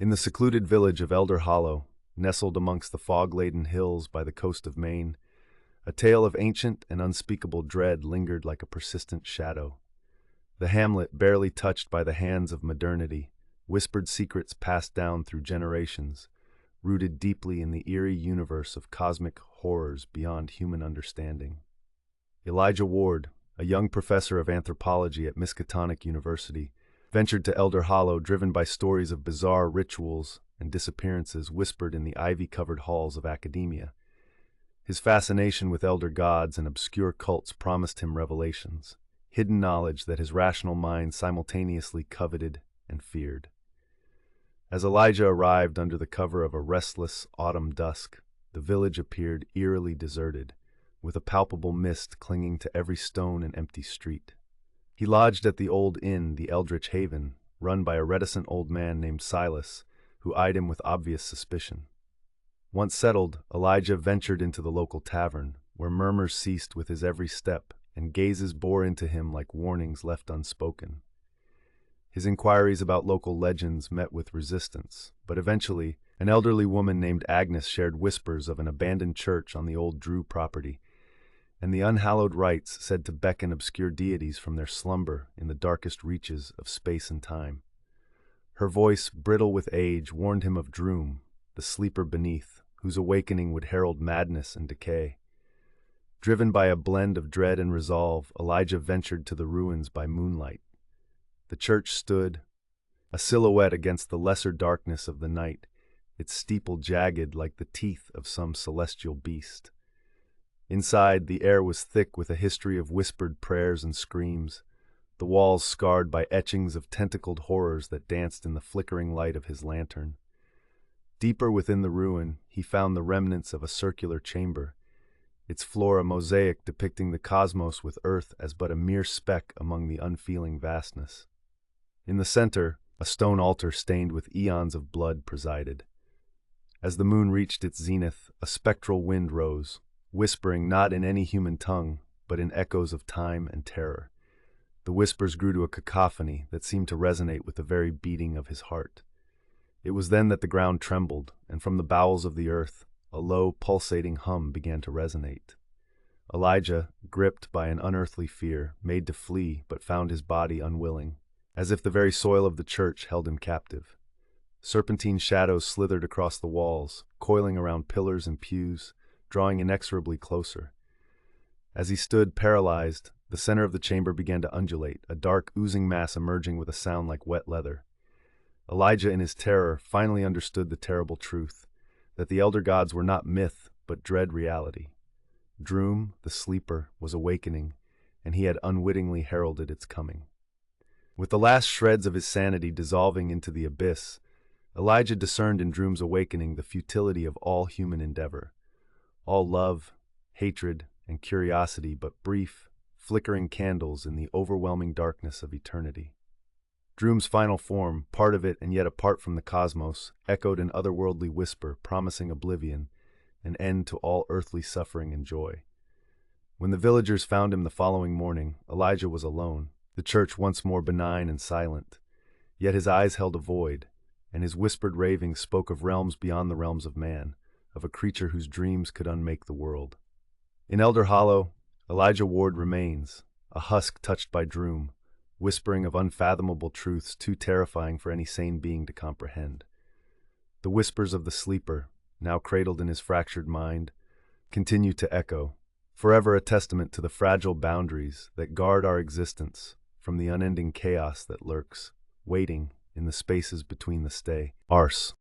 In the secluded village of Elder Hollow, nestled amongst the fog-laden hills by the coast of Maine, a tale of ancient and unspeakable dread lingered like a persistent shadow. The hamlet, barely touched by the hands of modernity, whispered secrets passed down through generations, rooted deeply in the eerie universe of cosmic horrors beyond human understanding. Elijah Ward, a young professor of anthropology at Miskatonic University, ventured to Elder Hollow driven by stories of bizarre rituals and disappearances whispered in the ivy-covered halls of academia. His fascination with elder gods and obscure cults promised him revelations, hidden knowledge that his rational mind simultaneously coveted and feared. As Elijah arrived under the cover of a restless autumn dusk, the village appeared eerily deserted, with a palpable mist clinging to every stone and empty street. He lodged at the old inn, the Eldritch Haven, run by a reticent old man named Silas, who eyed him with obvious suspicion. Once settled, Elijah ventured into the local tavern, where murmurs ceased with his every step, and gazes bore into him like warnings left unspoken. His inquiries about local legends met with resistance, but eventually, an elderly woman named Agnes shared whispers of an abandoned church on the old Drew property, and the unhallowed rites said to beckon obscure deities from their slumber in the darkest reaches of space and time. Her voice, brittle with age, warned him of Droom, the sleeper beneath, whose awakening would herald madness and decay. Driven by a blend of dread and resolve, Elijah ventured to the ruins by moonlight. The church stood, a silhouette against the lesser darkness of the night, its steeple jagged like the teeth of some celestial beast. Inside, the air was thick with a history of whispered prayers and screams, the walls scarred by etchings of tentacled horrors that danced in the flickering light of his lantern. Deeper within the ruin, he found the remnants of a circular chamber, its floor a mosaic depicting the cosmos with Earth as but a mere speck among the unfeeling vastness. In the center, a stone altar stained with eons of blood presided. As the moon reached its zenith, a spectral wind rose, whispering not in any human tongue, but in echoes of time and terror. The whispers grew to a cacophony that seemed to resonate with the very beating of his heart. It was then that the ground trembled, and from the bowels of the earth, a low, pulsating hum began to resonate. Elijah, gripped by an unearthly fear, made to flee, but found his body unwilling, as if the very soil of the church held him captive. Serpentine shadows slithered across the walls, coiling around pillars and pews, drawing inexorably closer. As he stood paralyzed, the center of the chamber began to undulate, a dark, oozing mass emerging with a sound like wet leather. Elijah, in his terror, finally understood the terrible truth, that the elder gods were not myth, but dread reality. Droom, the sleeper, was awakening, and he had unwittingly heralded its coming. With the last shreds of his sanity dissolving into the abyss, Elijah discerned in Droom's awakening the futility of all human endeavor. All love, hatred, and curiosity but brief, flickering candles in the overwhelming darkness of eternity. Droom's final form, part of it and yet apart from the cosmos, echoed an otherworldly whisper promising oblivion, an end to all earthly suffering and joy. When the villagers found him the following morning, Elijah was alone, the church once more benign and silent. Yet his eyes held a void, and his whispered ravings spoke of realms beyond the realms of man, of a creature whose dreams could unmake the world. In Elder Hollow, Elijah Ward remains, a husk touched by Droom, whispering of unfathomable truths too terrifying for any sane being to comprehend. The whispers of the sleeper, now cradled in his fractured mind, continue to echo, forever a testament to the fragile boundaries that guard our existence from the unending chaos that lurks, waiting in the spaces between the stars.